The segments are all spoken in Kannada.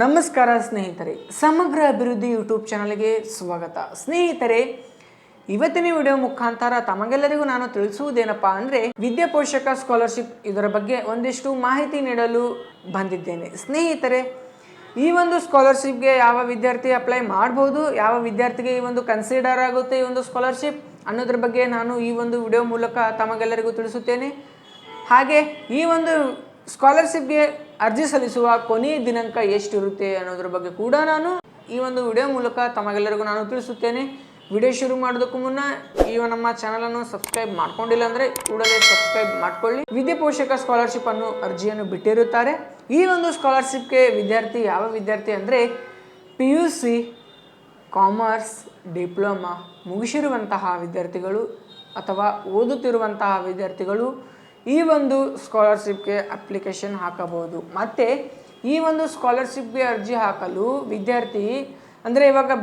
ನಮಸ್ಕಾರ ಸ್ನೇಹಿತರೆ, ಸಮಗ್ರ ಅಭಿವೃದ್ಧಿ ಯೂಟ್ಯೂಬ್ ಚಾನಲ್ಗೆ ಸ್ವಾಗತ. ಸ್ನೇಹಿತರೆ, ಇವತ್ತಿನ ವಿಡಿಯೋ ಮುಖಾಂತರ ತಮಗೆಲ್ಲರಿಗೂ ನಾನು ತಿಳಿಸುವುದೇನಪ್ಪ ಅಂದರೆ ವಿದ್ಯಾ ಪೋಷಕ ಸ್ಕಾಲರ್ಶಿಪ್ ಇದರ ಬಗ್ಗೆ ಒಂದಿಷ್ಟು ಮಾಹಿತಿ ನೀಡಲು ಬಂದಿದ್ದೇನೆ. ಸ್ನೇಹಿತರೆ, ಈ ಒಂದು ಸ್ಕಾಲರ್ಶಿಪ್ಗೆ ಯಾವ ವಿದ್ಯಾರ್ಥಿ ಅಪ್ಲೈ ಮಾಡ್ಬೋದು, ಯಾವ ವಿದ್ಯಾರ್ಥಿಗೆ ಈ ಒಂದು ಕನ್ಸಿಡರ್ ಆಗುತ್ತೆ ಈ ಒಂದು ಸ್ಕಾಲರ್ಶಿಪ್ ಅನ್ನೋದ್ರ ಬಗ್ಗೆ ನಾನು ಈ ಒಂದು ವಿಡಿಯೋ ಮೂಲಕ ತಮಗೆಲ್ಲರಿಗೂ ತಿಳಿಸುತ್ತೇನೆ. ಹಾಗೆ ಈ ಒಂದು ಸ್ಕಾಲರ್ಶಿಪ್ಗೆ ಅರ್ಜಿ ಸಲ್ಲಿಸುವ ಕೊನೆಯ ದಿನಾಂಕ ಎಷ್ಟಿರುತ್ತೆ ಅನ್ನೋದ್ರ ಬಗ್ಗೆ ಕೂಡ ನಾನು ಈ ಒಂದು ವಿಡಿಯೋ ಮೂಲಕ ತಮಗೆಲ್ಲರಿಗೂ ನಾನು ತಿಳಿಸುತ್ತೇನೆ. ವಿಡಿಯೋ ಶುರು ಮಾಡೋದಕ್ಕೂ ಮುನ್ನ ನಮ್ಮ ಚಾನಲನ್ನು ಸಬ್ಸ್ಕ್ರೈಬ್ ಮಾಡ್ಕೊಂಡಿಲ್ಲ ಅಂದರೆ ಕೂಡಲೇ ಸಬ್ಸ್ಕ್ರೈಬ್ ಮಾಡ್ಕೊಳ್ಳಿ. ವಿದ್ಯಾ ಪೋಷಕ ಸ್ಕಾಲರ್ಶಿಪ್ ಅನ್ನು ಅರ್ಜಿಯನ್ನು ಬಿಟ್ಟಿರುತ್ತಾರೆ. ಈ ಒಂದು ಸ್ಕಾಲರ್ಶಿಪ್ಗೆ ಯಾವ ವಿದ್ಯಾರ್ಥಿ ಅಂದರೆ PUC, ಕಾಮರ್ಸ್, ಡಿಪ್ಲೊಮಾ ಮುಗಿಸಿರುವಂತಹ ವಿದ್ಯಾರ್ಥಿಗಳು ಅಥವಾ ಓದುತ್ತಿರುವಂತಹ ವಿದ್ಯಾರ್ಥಿಗಳು ಈ ಒಂದು ಸ್ಕಾಲರ್ಶಿಪ್ಗೆ ಅಪ್ಲಿಕೇಶನ್ ಹಾಕಬಹುದು. ಮತ್ತು ಈ ಒಂದು ಸ್ಕಾಲರ್ಶಿಪ್ಗೆ ಅರ್ಜಿ ಹಾಕಲು ವಿದ್ಯಾರ್ಥಿ ಅಂದರೆ ಇವಾಗ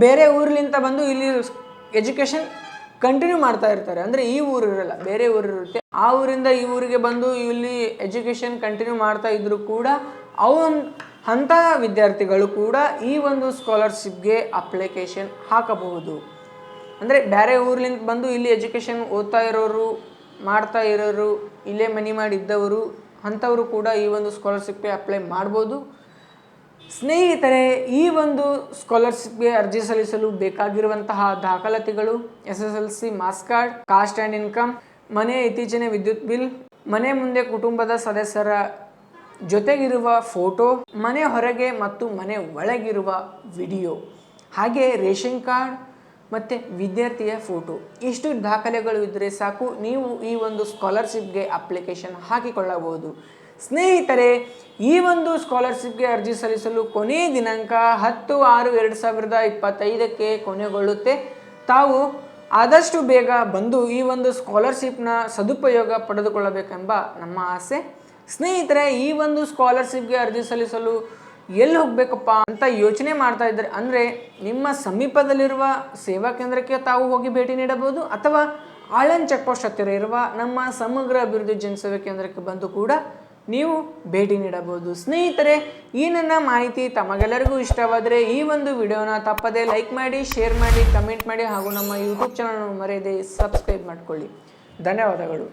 ಬೇರೆ ಊರಿನಿಂದ ಬಂದು ಇಲ್ಲಿ ಎಜುಕೇಷನ್ ಕಂಟಿನ್ಯೂ ಮಾಡ್ತಾ ಇರ್ತಾರೆ. ಅಂದರೆ ಈ ಊರು ಇರಲ್ಲ, ಬೇರೆ ಊರಿರುತ್ತೆ. ಆ ಊರಿಂದ ಈ ಊರಿಗೆ ಬಂದು ಇಲ್ಲಿ ಎಜುಕೇಷನ್ ಕಂಟಿನ್ಯೂ ಮಾಡ್ತಾ ಇದ್ದರೂ ಕೂಡ ಅಂತಹ ವಿದ್ಯಾರ್ಥಿಗಳು ಕೂಡ ಈ ಒಂದು ಸ್ಕಾಲರ್ಶಿಪ್ಗೆ ಅಪ್ಲಿಕೇಶನ್ ಹಾಕಬಹುದು. ಅಂದರೆ ಬೇರೆ ಊರ್ಲಿಂದ ಬಂದು ಇಲ್ಲಿ ಎಜುಕೇಷನ್ ಓದ್ತಾ ಇರೋರು, ಮಾಡ್ತಾ ಇರೋರು, ಇಲ್ಲೇ ಮನಿ ಮಾಡಿದ್ದವರು ಅಂಥವರು ಕೂಡ ಈ ಒಂದು ಸ್ಕಾಲರ್ಶಿಪ್ಗೆ ಅಪ್ಲೈ ಮಾಡ್ಬೋದು. ಸ್ನೇಹಿತರೆ, ಈ ಒಂದು ಸ್ಕಾಲರ್ಶಿಪ್ಗೆ ಅರ್ಜಿ ಸಲ್ಲಿಸಲು ಬೇಕಾಗಿರುವಂತಹ ದಾಖಲಾತಿಗಳು SSLC marks card, cost and income, ಮನೆಯ ಇತ್ತೀಚಿನ ವಿದ್ಯುತ್ ಬಿಲ್, ಮನೆ ಮುಂದೆ ಕುಟುಂಬದ ಸದಸ್ಯರ ಜೊತೆಗಿರುವ ಫೋಟೋ, ಮನೆ ಹೊರಗೆ ಮತ್ತು ಮನೆ ಒಳಗಿರುವ ವಿಡಿಯೋ, ಹಾಗೆ ರೇಷನ್ ಕಾರ್ಡ್ ಮತ್ತು ವಿದ್ಯಾರ್ಥಿಯ ಫೋಟೋ. ಇಷ್ಟು ದಾಖಲೆಗಳು ಇದ್ದರೆ ಸಾಕು, ನೀವು ಈ ಒಂದು ಸ್ಕಾಲರ್ಶಿಪ್ಗೆ ಅಪ್ಲಿಕೇಶನ್ ಹಾಕಿಕೊಳ್ಳಬಹುದು. ಸ್ನೇಹಿತರೆ, ಈ ಒಂದು ಸ್ಕಾಲರ್ಶಿಪ್ಗೆ ಅರ್ಜಿ ಸಲ್ಲಿಸಲು ಕೊನೆಯ ದಿನಾಂಕ 10/6/2025 ಕೊನೆಗೊಳ್ಳುತ್ತೆ. ತಾವು ಆದಷ್ಟು ಬೇಗ ಬಂದು ಈ ಒಂದು ಸ್ಕಾಲರ್ಶಿಪ್ನ ಸದುಪಯೋಗ ಪಡೆದುಕೊಳ್ಳಬೇಕೆಂಬ ನಮ್ಮ ಆಸೆ. ಸ್ನೇಹಿತರೆ, ಈ ಒಂದು ಸ್ಕಾಲರ್ಶಿಪ್ಗೆ ಅರ್ಜಿ ಸಲ್ಲಿಸಲು ಎಲ್ಲಿ ಹೋಗಬೇಕಪ್ಪ ಅಂತ ಯೋಚನೆ ಮಾಡ್ತಾ ಇದ್ದಾರೆ ಅಂದರೆ ನಿಮ್ಮ ಸಮೀಪದಲ್ಲಿರುವ ಸೇವಾ ಕೇಂದ್ರಕ್ಕೆ ತಾವು ಹೋಗಿ ಭೇಟಿ ನೀಡಬಹುದು, ಅಥವಾ ಆಳನ್ ಚೆಕ್ ಪೋಸ್ಟ್ ಹತ್ತಿರ ಇರುವ ನಮ್ಮ ಸಮಗ್ರ ಅಭಿವೃದ್ಧಿ ಜನಸೇವಾ ಕೇಂದ್ರಕ್ಕೆ ಬಂದು ಕೂಡ ನೀವು ಭೇಟಿ ನೀಡಬಹುದು. ಸ್ನೇಹಿತರೆ, ಈ ನನ್ನ ಮಾಹಿತಿ ತಮಗೆಲ್ಲರಿಗೂ ಇಷ್ಟವಾದರೆ ಈ ಒಂದು ವಿಡಿಯೋನ ತಪ್ಪದೆ ಲೈಕ್ ಮಾಡಿ, ಶೇರ್ ಮಾಡಿ, ಕಮೆಂಟ್ ಮಾಡಿ ಹಾಗೂ ನಮ್ಮ ಯೂಟ್ಯೂಬ್ ಚಾನಲ್ ಮರೆಯದೆ ಸಬ್ಸ್ಕ್ರೈಬ್ ಮಾಡಿಕೊಳ್ಳಿ. ಧನ್ಯವಾದಗಳು.